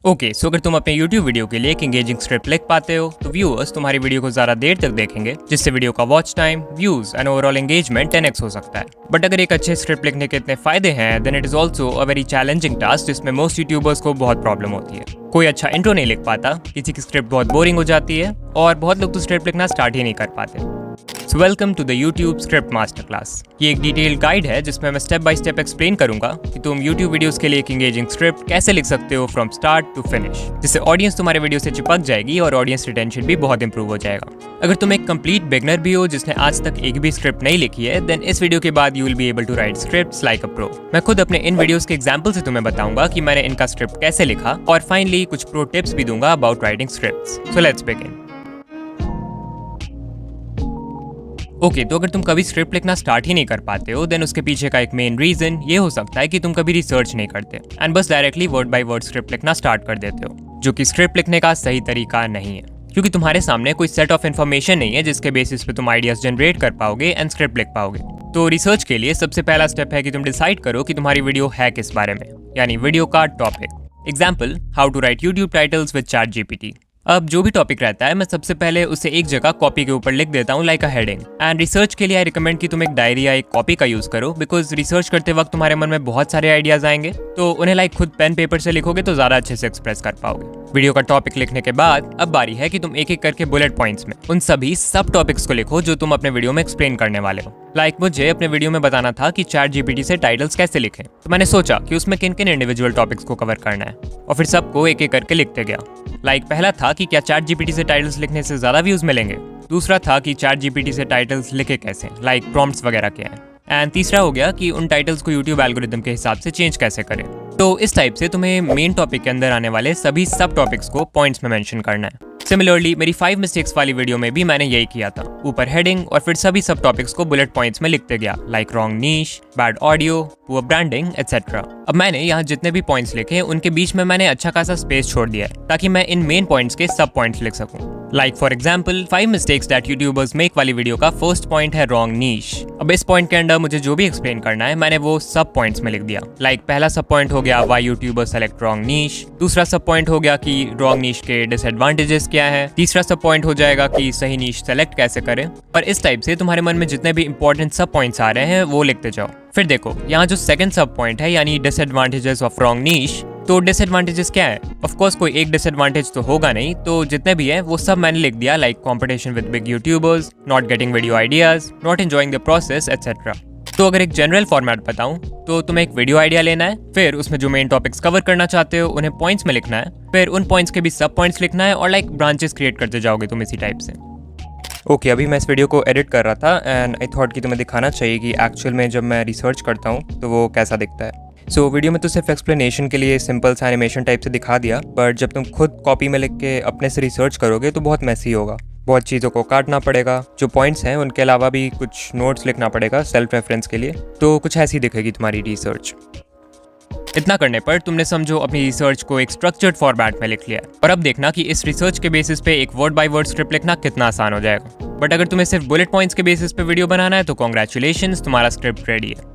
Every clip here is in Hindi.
ओके, सो अगर तुम अपने YouTube वीडियो के लिए एक एंगेजिंग स्क्रिप्ट लिख पाते हो तो व्यूअर्स तुम्हारी वीडियो को ज़्यादा देर तक देखेंगे, जिससे वीडियो का watch time, views and overall engagement 10x हो सकता है। बट अगर एक अच्छे स्क्रिप्ट लिखने के इतने फायदे हैं, then it is also a very challenging task जिसमें मोस्ट यूट्यूबर्स को बहुत प्रॉब्लम होती है। कोई अच्छा इंट्रो नहीं लिख पाता, किसी की स्क्रिप्ट बहुत बोरिंग हो जाती है और बहुत लोग तो स्क्रिप्ट लिखना स्टार्ट ही नहीं कर पाते। So welcome to the YouTube script master class. ये एक डिटेल्ड गाइड है जिसमें मैं स्टेप बाय स्टेप एक्सप्लेन करूंगा कि तुम YouTube वीडियोस के लिए एक एंगेजिंग स्क्रिप्ट कैसे लिख सकते हो फ्रॉम स्टार्ट टू फिनिश, जिससे ऑडियंस तुम्हारे वीडियो से चिपक जाएगी और ऑडियंस रिटेंशन भी बहुत इंप्रूव हो जाएगा। अगर तुम एक कंप्लीट बिगनर भी हो जिसने आज तक एक भी स्क्रिप्ट नहीं लिखी है, देन इस वीडियो के बाद you will be able to write scripts like a pro. मैं खुद अपने इन वीडियोस के एग्जांपल से तुम्हें बताऊंगा कि मैंने इनका स्क्रिप्ट कैसे लिखा और फाइनली कुछ प्रो टिप्स भी दूंगा about writing scripts. So let's begin. Okay, तो अगर तुम कभी स्क्रिप्ट लिखना स्टार्ट ही नहीं कर पाते हो, देन उसके पीछे का एक मेन रीजन ये हो सकता है कि तुम कभी रिसर्च नहीं करते एंड बस directly word by word script लिखना स्टार्ट कर देते हो, जो कि स्क्रिप्ट लिखने का सही तरीका नहीं है, क्योंकि तुम्हारे सामने कोई सेट ऑफ इन्फॉर्मेशन नहीं है जिसके बेसिस पे तुम आइडियाज जनरेट कर पाओगे एंड स्क्रिप्ट लिख पाओगे। तो रिसर्च के लिए सबसे पहला स्टेप है कि तुम डिसाइड करो कि तुम्हारी वीडियो है किस बारे में, यानी वीडियो का topic. Example, how to write YouTube titles with ChatGPT। अब जो भी टॉपिक रहता है, मैं सबसे पहले उसे एक जगह कॉपी के ऊपर लिख देता हूँ like a heading. And research के लिए आई रिकमेंड कि तुम एक डायरी या एक कॉपी का यूज करो, बिकॉज रिसर्च करते वक्त तुम्हारे मन में बहुत सारे आइडियाज आएंगे, तो उन्हें लाइक खुद पेन पेपर से लिखोगे तो ज्यादा अच्छे से एक्सप्रेस कर पाओगे। वीडियो का टॉपिक लिखने के बाद अब बारी है कि तुम एक एक करके बुलेट पॉइंट्स में उन सभी सब टॉपिक्स को लिखो जो तुम अपने वीडियो में एक्सप्लेन करने वाले हो। लाइक मुझे अपने वीडियो में बताना था कि ChatGPT से टाइटल्स कैसे लिखें, तो मैंने सोचा कि उसमें किन किन इंडिविजुअल टॉपिक्स को कवर करना है और फिर सबको एक एक करके लिखते गया। लाइक पहला था कि क्या ChatGPT से टाइटल्स लिखने से ज्यादा व्यूज मिलेंगे। दूसरा था कि ChatGPT से टाइटल्स लिखे कैसे, लाइक प्रॉम्प्ट्स वगैरह क्या है। एंड तीसरा हो गया कि उन टाइटल्स को YouTube एल्गोरिदम के हिसाब से चेंज कैसे करें। तो इस टाइप से तुम्हें मेन टॉपिक के अंदर आने वाले सभी सब टॉपिक्स को पॉइंट्स में मेंशन करना है। सिमिलरली मेरी 5 मिस्टेक्स वाली वीडियो में भी मैंने यही किया था, ऊपर हेडिंग और फिर सभी सब टॉपिक्स को बुलेट पॉइंट्स में लिखते गया, like wrong niche, bad audio, poor branding etcetera. अब मैंने यहाँ जितने भी पॉइंट्स लिखे उनके बीच में मैंने अच्छा खासा स्पेस छोड़ दिया है ताकि मैं इन मेन पॉइंट्स के सब पॉइंट्स लिख सकूं। Like for example, 5 mistakes that YouTubers make वाली वीडियो का फर्स्ट पॉइंट है रॉन्ग नीश। अब इस पॉइंट के अंदर मुझे जो भी एक्सप्लेन करना है मैंने वो सब पॉइंट्स में लिख दिया। लाइक पहला सब पॉइंट हो गया व्हाई यूट्यूबर्स सेलेक्ट रॉन्ग नीश। दूसरा सब पॉइंट हो गया कि रॉन्ग नीश के डिसएडवांटेजेस क्या है। तीसरा सब पॉइंट हो जाएगा कि सही नीश सेलेक्ट कैसे करें। और इस टाइप से तुम्हारे मन में जितने भी इंपॉर्टेंट सब पॉइंट्स आ रहे हैं वो लिखते जाओ। फिर देखो यहाँ जो सेकंड सब पॉइंट है, यानी डिसएडवांटेजेस ऑफ रॉन्ग नीश, तो डिसएडवांटेजेस क्या है? ऑफ कोर्स कोई एक डिसएडवांटेज तो होगा नहीं, तो जितने भी है वो सब मैंने लिख दिया, like competition with big YouTubers, not getting video ideas, not enjoying the process etcetera. तो अगर एक जनरल फॉर्मेट बताऊं तो तुम्हें एक वीडियो आइडिया लेना है, फिर उसमें जो मेन टॉपिक्स कवर करना चाहते हो उन्हें पॉइंट्स में लिखना है, फिर उन पॉइंट्स के भी सब पॉइंट्स लिखना है और लाइक ब्रांचेस क्रिएट करते जाओगे तुम इसी टाइप से। ओके, अभी मैं इस वीडियो को एडिट कर रहा था एंड आई थॉट कि तुम्हें दिखाना चाहिए कि एक्चुअल में जब मैं रिसर्च करता हूँ तो वो कैसा दिखता है। सो वीडियो में तो सिर्फ एक्सप्लेनेशन के लिए सिंपल सा एनिमेशन टाइप से दिखा दिया, बट जब तुम खुद कॉपी में लिख के अपने से रिसर्च करोगे तो बहुत मैसी होगा। बहुत चीज़ों को काटना पड़ेगा, जो पॉइंट्स हैं उनके अलावा भी कुछ नोट्स लिखना पड़ेगा सेल्फ रेफरेंस के लिए, तो कुछ ऐसी दिखेगी तुम्हारी रिसर्च। इतना करने पर तुमने समझो अपनी रिसर्च को एक स्ट्रक्चर्ड फॉर्मेट में लिख लिया है, और अब देखना कि इस रिसर्च के बेसिस पे एक वर्ड बाय वर्ड स्क्रिप्ट लिखना कितना आसान हो जाएगा। बट अगर तुम्हें सिर्फ बुलेट पॉइंट्स के बेसिस पे वीडियो बनाना है तो कॉन्ग्रेचुलेशंस, तुम्हारा स्क्रिप्ट रेडी है।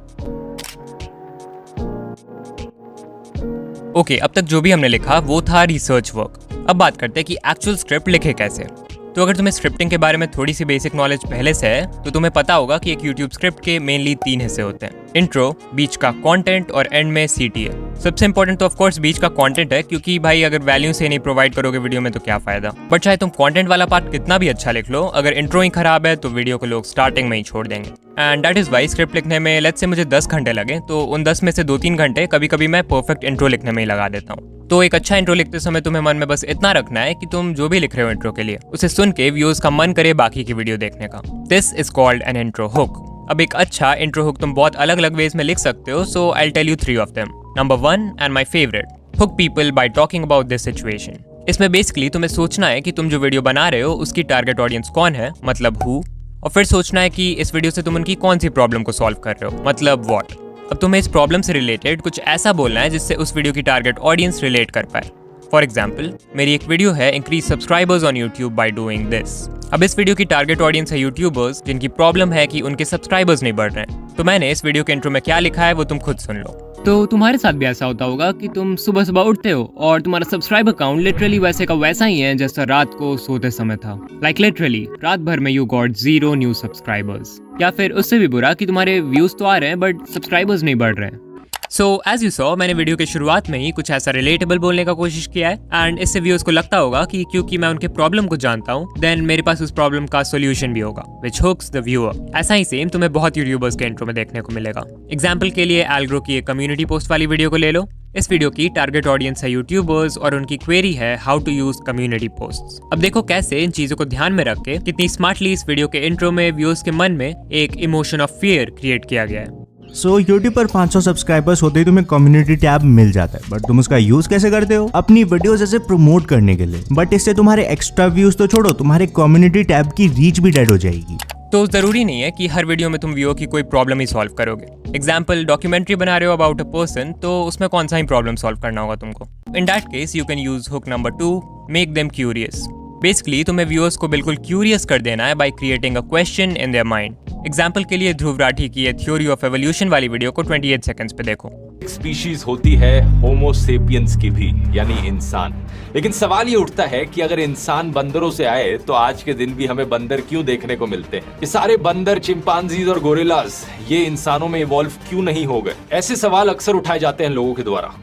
ओके, अब तक जो भी हमने लिखा वो था रिसर्च वर्क। अब बात करते हैं कि एक्चुअल स्क्रिप्ट लिखे कैसे। तो अगर तुम्हें स्क्रिप्टिंग के बारे में थोड़ी सी बेसिक नॉलेज पहले से है तो तुम्हें पता होगा कि एक YouTube स्क्रिप्ट के मेनली 3 हिस्से होते हैं, इंट्रो, बीच का कंटेंट और एंड में CTA। सबसे इंपॉर्टेंट तो ऑफ कोर्स बीच का कंटेंट है, क्योंकि भाई अगर वैल्यू से नहीं प्रोवाइड करोगे वीडियो में तो क्या फायदा। बट चाहे तुम कंटेंट वाला पार्ट कितना भी अच्छा लिख लो, अगर इंट्रो ही खराब है तो वीडियो को लोग स्टार्टिंग में ही छोड़ देंगे। And that is why script लिखने में लेट्स से मुझे 10 घंटे लगे तो उन 10 में से 2-3 घंटे कभी कभी मैं परफेक्ट इंट्रो लिखने में ही लगा देता हूँ। तो एक अच्छा इंट्रो लिखते समय तुम्हें मन में बस इतना रखना है कि तुम जो भी लिख रहे हो इंट्रो के लिए उसे सुन के व्यूअर्स का मन करे बाकी की वीडियो देखने का। This is called an intro hook. अब एक अच्छा इंट्रो हुक तुम बहुत अलग अलग वेज में लिख सकते हो, so I tell you 3 of them. Number 1 and my favourite, hook people by talking about this situation. इसमें बेसिकली तुम्हें सोचना है कि तुम जो वीडियो बना रहे हो उसकी टारगेट ऑडियंस कौन है, मतलब हु, और फिर सोचना है कि इस वीडियो से तुम उनकी कौन सी प्रॉब्लम को सॉल्व कर रहे हो, मतलब व्हाट। अब तुम्हें इस प्रॉब्लम से रिलेटेड कुछ ऐसा बोलना है जिससे उस वीडियो की टारगेट ऑडियंस रिलेट कर पाए। फॉर एग्जाम्पल, मेरी एक वीडियो है increase subscribers on YouTube by doing this. अब इस वीडियो की टारगेट ऑडियंस है यूट्यूबर्स जिनकी प्रॉब्लम है कि उनके सब्सक्राइबर्स नहीं बढ़ रहे हैं। तो मैंने इस वीडियो के इंट्रो में क्या लिखा है वो तुम खुद सुन लो। तो तुम्हारे साथ भी ऐसा होता होगा कि तुम सुबह सुबह उठते हो और तुम्हारा सब्सक्राइबर काउंट लिटरली वैसे का वैसा ही है जैसा रात को सोते समय था। लाइक लिटरली रात भर में यू गॉट 0 न्यू सब्सक्राइबर्स, या फिर उससे भी बुरा कि तुम्हारे व्यूज तो आ रहे हैं बट सब्सक्राइबर्स नहीं बढ़ रहे हैं। सो एज यू सॉ, मैंने वीडियो के शुरुआत में ही कुछ ऐसा रिलेटेबल बोलने का कोशिश किया है एंड इससे व्यूअर्स को लगता होगा कि क्योंकि मैं उनके प्रॉब्लम को जानता हूँ देन मेरे पास उस प्रॉब्लम का सॉल्यूशन भी होगा व्हिच हुक्स द व्यूअर। ऐसा ही सेम तुम्हें बहुत यूट्यूबर्स के इंट्रो में देखने को मिलेगा। एग्जाम्पल के लिए एल्ग्रो की एक कम्युनिटी पोस्ट वाली वीडियो को ले लो। इस वीडियो की टारगेट ऑडियंस है यूट्यूबर्स और उनकी क्वेरी है how to use community posts. अब देखो कैसे इन चीजों को ध्यान में रख के कितनी स्मार्टली इस वीडियो के इंट्रो में व्यूअर्स के मन में एक इमोशन ऑफ फियर क्रिएट किया गया है। YouTube पर 500 सब्सक्राइबर्स होते ही तुम्हें कम्युनिटी टैब मिल जाता है, बट तुम उसका यूज कैसे करते हो? अपनी वीडियोस ऐसे प्रमोट करने के लिए। बट इससे तुम्हारे एक्स्ट्रा व्यूज तो छोड़ो, तुम्हारे कम्युनिटी टैब की रीच भी डेड हो जाएगी। तो जरूरी नहीं है कि हर वीडियो में तुम व्यूअर की कोई प्रॉब्लम ही सॉल्व करोगे। एग्जाम्पल, डॉक्यूमेंट्री बना रहे हो अबाउट अ पर्सन, तो उसमें कौन सा ही प्रॉब्लम सॉल्व करना होगा तुमको। In that case you can use hook number 2, make them curious. Basically तुम्हें व्यूअर्स को बिल्कुल क्यूरियस कर देना है by creating a question in their mind. Example के लिए ध्रुव राठी की ये थ्योरी ऑफ एवोल्यूशन वाली वीडियो को 28 सेकंड्स पे देखो। एक स्पीशीज होती है होमो सेपियंस की भी, यानी इंसान। लेकिन सवाल ये उठता है कि अगर इंसान बंदरों से आए तो आज के दिन भी हमें बंदर क्यों देखने को मिलते हैं? ये सारे बंदर, चिंपांजीज और गोरिल्लास ये इंसानों में इवॉल्व क्यों नहीं हो गए? ऐसे सवाल अक्सर उठाए जाते हैं लोगों के द्वारा।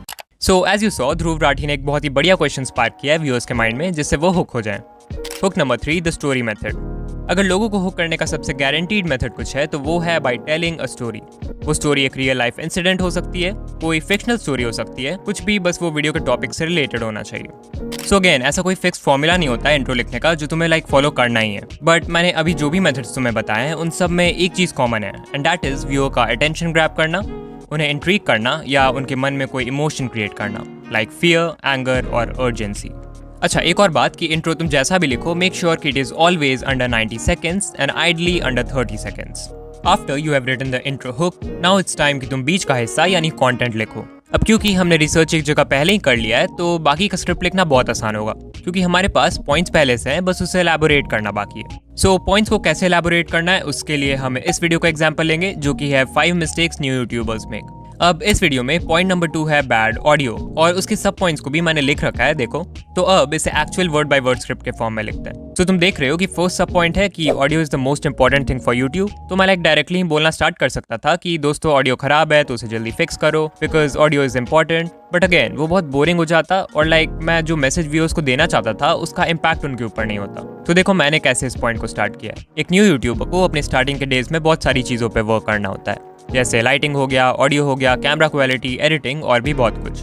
So as you saw, Dhruv Rathee ने एक बहुत ही बढ़िया क्वेश्चन स्पार्क किया है व्यूअर्स के माइंड में जिससे वो हुक हो जाए। Hook number 3, the story method. अगर लोगों को हुक करने का सबसे गारंटीड मेथड कुछ है तो वो है बाय टेलिंग अ स्टोरी। वो स्टोरी एक रियल लाइफ इंसिडेंट हो सकती है, कोई फिक्शनल स्टोरी हो सकती है, कुछ भी, बस वो वीडियो के टॉपिक से रिलेटेड होना चाहिए। सो अगेन, ऐसा कोई फिक्स फॉर्मूला नहीं होता है इंट्रो लिखने का जो तुम्हें फॉलो करना ही है। बट मैंने अभी जो भी मेथड्स तुम्हें बताए हैं उन सब में एक चीज कॉमन है एंड दैट इज व्यूअर का अटेंशन ग्रैब करना, उन्हें इंट्रीग करना या उनके मन में कोई इमोशन क्रिएट करना लाइक फियर, एंगर और अर्जेंसी। अच्छा, एक और बात कि इंट्रो तुम जैसा भी लिखो, मेक श्योर कि it is always under 90 seconds and ideally under 30 seconds. After you have written the intro hook, now it's time कि तुम बीच का हिस्सा यानी कंटेंट लिखो। अब क्योंकि हमने रिसर्च एक जगह पहले ही कर लिया है तो बाकी का स्क्रिप्ट लिखना बहुत आसान होगा क्योंकि हमारे पास पॉइंट्स पहले से हैं, बस उसे एलैबोरेट करना बाकी है। सो पॉइंट्स को कैसे एलैबोरेट करना है उसके लिए हम इस वीडियो का एग्जांपल लेंगे जो कि है 5 मिस्टेक्स न्यू यूट्यूबर्स मेक। अब इस वीडियो में पॉइंट नंबर 2 है बैड ऑडियो और उसके सब पॉइंट्स को भी मैंने लिख रखा है, देखो। तो अब इसे actual word by word script के फॉर्म में लिखते हैं। तो तुम देख रहे हो कि फर्स्ट सब पॉइंट है कि audio is the most important thing for YouTube. तो मैं डायरेक्टली ही बोलना स्टार्ट कर सकता था कि दोस्तों ऑडियो खराब है तो उसे जल्दी फिक्स करो because audio is important. But again वो बहुत बोरिंग हो जाता और मैं जो मैसेज व्यूअर्स को देना चाहता था उसका इम्पैक्ट उनके ऊपर नहीं होता। तो देखो मैंने कैसे इस पॉइंट को स्टार्ट किया। एक न्यू यूट्यूबर को अपने स्टार्टिंग के डेज में बहुत सारी चीज़ों पर वर्क करना होता है, जैसे लाइटिंग हो गया, ऑडियो हो गया, कैमरा क्वालिटी, एडिटिंग और भी बहुत कुछ।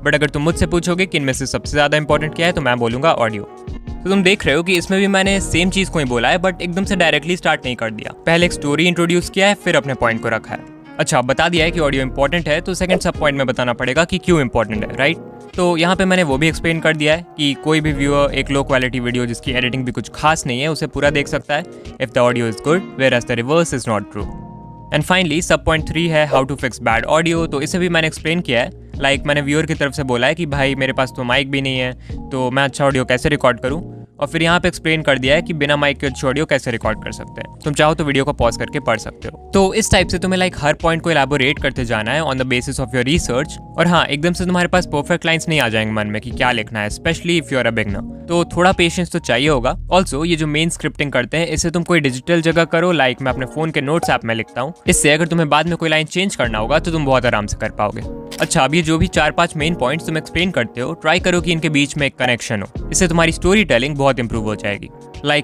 बट अगर तुम मुझसे पूछोगे कि इनमें से सबसे ज़्यादा इंपॉर्टेंट क्या है तो मैं बोलूँगा ऑडियो। तो तुम देख रहे हो कि इसमें भी मैंने सेम चीज़ को ही बोला है बट एकदम से डायरेक्टली स्टार्ट नहीं कर दिया। पहले एक स्टोरी इंट्रोड्यूस किया है फिर अपने पॉइंट को रखा है। अच्छा, बता दिया है कि ऑडियो इंपॉर्टेंट है तो सेकंड सब पॉइंट में बताना पड़ेगा कि क्यों इंपॉर्टेंट है, राइट? तो यहाँ पे मैंने वो भी एक्सप्लेन कर दिया है कि कोई भी व्यूअर एक लो क्वालिटी वीडियो जिसकी एडिटिंग भी कुछ खास नहीं है उसे पूरा देख सकता है if the audio is good whereas the reverse is not true. And finally sub point 3 है how to fix bad audio. तो इसे भी मैंने एक्सप्लेन किया है, मैंने व्यूअर की तरफ से बोला है कि भाई मेरे पास तो माइक भी नहीं है तो मैं अच्छा ऑडियो कैसे रिकॉर्ड करूँ, और फिर यहाँ पे एक्सप्लेन कर दिया है कि बिना माइक के अच्छी ऑडियो कैसे रिकॉर्ड कर सकते हैं। तुम चाहो तो वीडियो को पॉज करके पढ़ सकते हो। तो इस टाइप से तुम्हें हर पॉइंट को एलैबोरेट करते जाना है on the basis of your research. और हाँ, एकदम से तुम्हारे पास परफेक्ट लाइंस नहीं आ जाएंगे मन में कि क्या लिखना है, specially if you are a beginner. तो थोड़ा पेशेंस तो चाहिए होगा। ऑल्सो ये जो मेन स्क्रिप्टिंग करते हैं इसे तुम कोई डिजिटल जगह करो, मैं अपने फोन के नोट्स ऐप में लिखता हूँ। इससे अगर तुम्हें बाद में कोई लाइन चेंज करना होगा तो तुम बहुत आराम से कर पाओगे। अच्छा, अब ये जो भी 4-5 मेन पॉइंट्स तुम एक्सप्लेन करते हो, ट्राई करो कि इनके बीच में एक कनेक्शन हो। इससे तुम्हारी स्टोरी टेलिंग बहुत इंप्रूव हो जाएगी।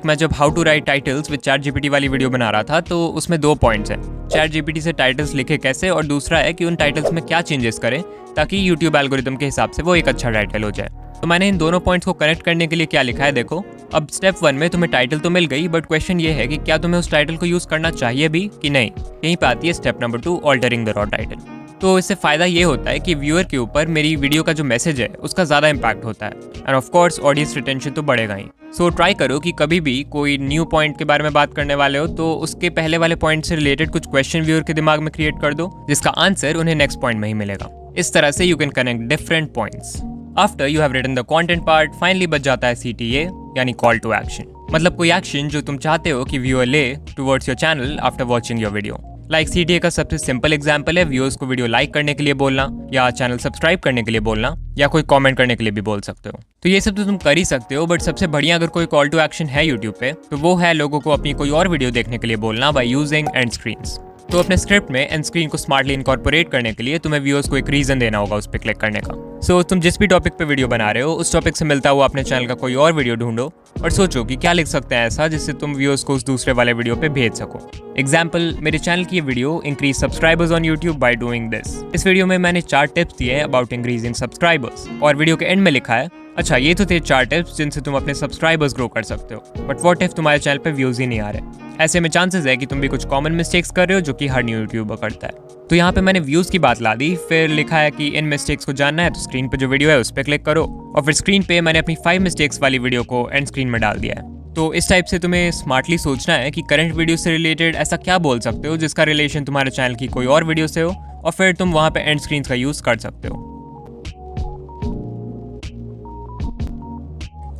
मैं जब how to write titles with ChatGPT वाली वीडियो बना रहा था तो उसमें 2 पॉइंट्स हैं, ChatGPT से टाइटल्स लिखे कैसे और दूसरा है कि उन टाइटल्स में क्या चेंजेस करें ताकि यूट्यूब एल्गोरिथम के हिसाब से वो एक अच्छा टाइटल हो जाए। तो मैंने इन दोनों पॉइंट्स को कनेक्ट करने के लिए क्या लिखा है, देखो। अब स्टेप 1 में तुम्हें टाइटल तो मिल गई बट क्वेश्चन ये है कि क्या तुम्हें उस टाइटल को यूज करना चाहिए भी कि नहीं। यहीं पे आती है step number 2, altering the raw title. तो इससे फायदा ये होता है कि व्यूअर के ऊपर मेरी वीडियो का जो मैसेज है उसका ज़्यादा इम्पैक्ट होता है end of course audience retention तो बढ़ेगा ही। सो ट्राई करो कि कभी भी कोई न्यू पॉइंट के बारे में बात करने वाले हो तो उसके पहले वाले पॉइंट से रिलेटेड कुछ क्वेश्चन व्यूअर के दिमाग में क्रिएट कर दो जिसका आंसर उन्हें नेक्स्ट पॉइंट में ही मिलेगा। इस तरह से you can connect different points. After you have written the content part, finally बच जाता है CTA यानी कॉल टू एक्शन। मतलब कोई एक्शन जो तुम चाहते हो कि व्यूअर ले towards your channel after watching your video. Like CTA का सबसे सिंपल एग्जांपल है व्यूअर्स को वीडियो लाइक करने के लिए बोलना, या चैनल सब्सक्राइब करने के लिए बोलना, या कोई कमेंट करने के लिए भी बोल सकते हो। तो ये सब तो तुम कर ही सकते हो, बट सबसे बढ़िया अगर कोई कॉल टू एक्शन है यूट्यूब पे तो वो है लोगों को अपनी कोई और वीडियो देखने के लिए बोलना बाय यूजिंग एंड स्क्रीन्स। तो अपने स्क्रिप्ट में एंड स्क्रीन को स्मार्टली इनकॉर्पोरेट करने के लिए तुम्हें व्यूअर्स को एक रीजन देना होगा उस पर क्लिक करने का। सो तुम जिस भी टॉपिक पे वीडियो बना रहे हो उस टॉपिक से मिलता हुआ अपने चैनल का कोई और वीडियो ढूंढो और सोचो कि क्या लिख सकते हैं ऐसा जिससे तुम व्यूअर्स को उस दूसरे वाले वीडियो पे भेज सको। एग्जाम्पल, मेरे चैनल की ये video increase subscribers on YouTube by doing this. इस वीडियो में मैंने 4 टिप्स दिए हैं अबाउट इंक्रीजिंग सब्सक्राइबर्स, और वीडियो के एंड में लिखा है अच्छा ये तो थे 4 टिप्स जिनसे तुम अपने सब्सक्राइबर्स ग्रो कर सकते हो, बट व्हाट इफ तुम्हारे चैनल पे व्यूज ही नहीं आ रहे। ऐसे में चांसेस है कि तुम भी कुछ कॉमन मिस्टेक्स कर रहे हो जो कि हर न्यू यूट्यूबर करता है। तो यहाँ पे मैंने व्यूज की बात ला दी, फिर लिखा है कि इन मिस्टेक्स को जानना है तो स्क्रीन पे जो वीडियो है उस पर क्लिक करो, और फिर स्क्रीन पे मैंने अपनी 5 मिस्टेक्स वाली वीडियो को एंड स्क्रीन में डाल दिया है। तो इस टाइप से तुम्हें स्मार्टली सोचना है कि करंट वीडियो से रिलेटेड ऐसा क्या बोल सकते हो जिसका रिलेशन तुम्हारे चैनल की कोई और वीडियो से हो, और फिर तुम वहाँ पे एंड स्क्रीन का यूज कर सकते हो।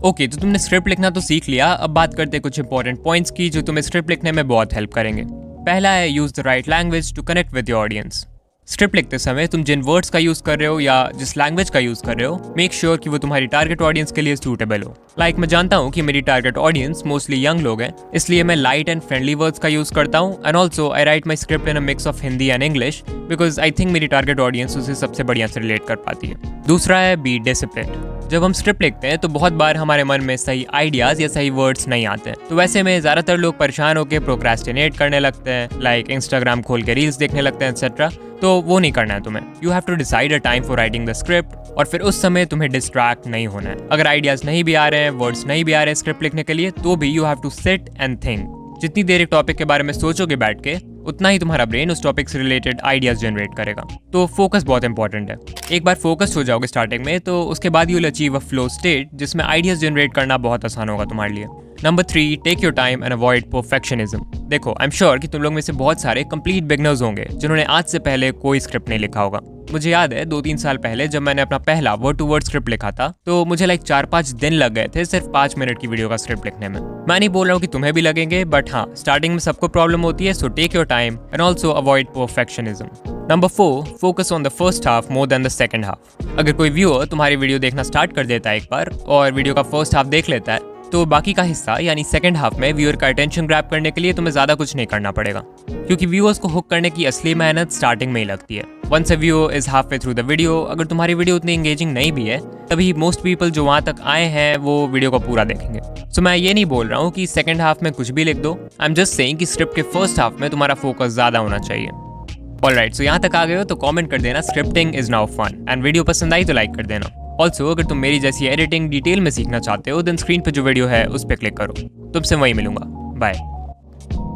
ओके, तो तुमने स्क्रिप्ट लिखना तो सीख लिया, अब बात करते हैं कुछ इंपॉर्टेंट पॉइंट्स की जो तुम्हें स्क्रिप्ट लिखने में बहुत हेल्प करेंगे। पहला है use the right language to connect with your audience. Script लिखते समय तुम जिन वर्ड्स का यूज कर रहे हो या जिस लैंग्वेज का यूज कर रहे हो, मेक श्योर कि वो तुम्हारी टारगेट ऑडियंस के लिए सूटेबल हो। लाइक मैं जानता हूँ कि मेरी टारगेट ऑडियंस मोस्टली यंग लोग हैं, इसलिए मैं लाइट एंड फ्रेंडली वर्ड्स का यूज करता हूँ, and also I right my script in a mix of Hindi and English because I think मेरी टारगेट ऑडियंस उसे सबसे बढ़िया से रिलेट कर पाती है। दूसरा है बी डिसिप्लिन्ड। जब हम स्क्रिप्ट लिखते हैं तो बहुत बार हमारे मन में सही आइडियाज या सही वर्ड्स नहीं आते हैं, तो वैसे में ज्यादातर लोग परेशान होकर प्रोक्रेस्टिनेट करने लगते हैं, लाइक इंस्टाग्राम खोल के रील्स देखने लगते हैं एक्सेट्रा। तो वो नहीं करना है तुम्हें। You have to decide a time for writing the script, और फिर उस समय तुम्हें डिस्ट्रैक्ट नहीं होना है। अगर आइडियाज नहीं भी आ रहे हैं, वर्ड्स नहीं भी आ रहे हैं स्क्रिप्ट लिखने के लिए, तो भी you have to sit and think. जितनी देर एक टॉपिक के बारे में सोचोगे बैठ के, उतना ही तुम्हारा ब्रेन उस टॉपिक से रिलेटेड आइडियाज जनरेट करेगा। तो फोकस बहुत इंपॉर्टेंट है। एक बार फोकस हो जाओगे स्टार्टिंग में, तो उसके बाद you will achieve a flow state जिसमें आइडियाज जनरेट करना बहुत आसान होगा तुम्हारे लिए। Number 3, take your time and avoid perfectionism. देखो, आई एम श्योर कि तुम लोग में से बहुत सारे कंप्लीट बिगनर्स होंगे जिन्होंने आज से पहले कोई स्क्रिप्ट नहीं लिखा होगा। मुझे याद है 2-3 साल पहले जब मैंने अपना पहला वर्ड टू वर्ड स्क्रिप्ट लिखा था, तो मुझे लाइक 4-5 दिन लग गए थे सिर्फ 5 मिनट की वीडियो का स्क्रिप्ट लिखने में। मैं नहीं बोल रहा हूँ कि तुम्हें भी लगेंगे, बट हाँ, स्टार्टिंग में सबको प्रॉब्लम होती है, so take your time and also avoid perfectionism. Number 4, focus on the first half more than the second half. अगर कोई व्यूअर तुम्हारी वीडियो देखना स्टार्ट कर देता है एक बार और वीडियो का फर्स्ट हाफ देख लेता है, तो बाकी का हिस्सा यानी सेकंड हाफ में व्यूअर का अटेंशन ग्रैब करने के लिए तुम्हें ज्यादा कुछ नहीं करना पड़ेगा, क्योंकि व्यूअर्स को हुक करने की असली मेहनत स्टार्टिंग में ही लगती है। Once a viewer is halfway through the video, अगर तुम्हारी वीडियो उतनी एंगेजिंग नहीं भी है, तभी मोस्ट पीपल जो वहां तक आए हैं वो वीडियो को पूरा देखेंगे। सो मैं ये नहीं बोल रहा हूँ कि सेकंड हाफ में कुछ भी लिख दो, आई एम जस्ट सेइंग कि स्क्रिप्ट के फर्स्ट हाफ में तुम्हारा फोकस ज्यादा होना चाहिए। ऑलराइट, सो यहाँ तक आ गए हो तो कमेंट कर देना scripting is now fun, and video पसंद आई तो लाइक कर देना। ऑल्सो अगर तुम मेरी जैसी एडिटिंग डिटेल में सीखना चाहते हो, देन स्क्रीन पे जो वीडियो है उस पर क्लिक करो। तुमसे वहीं मिलूंगा, बाय।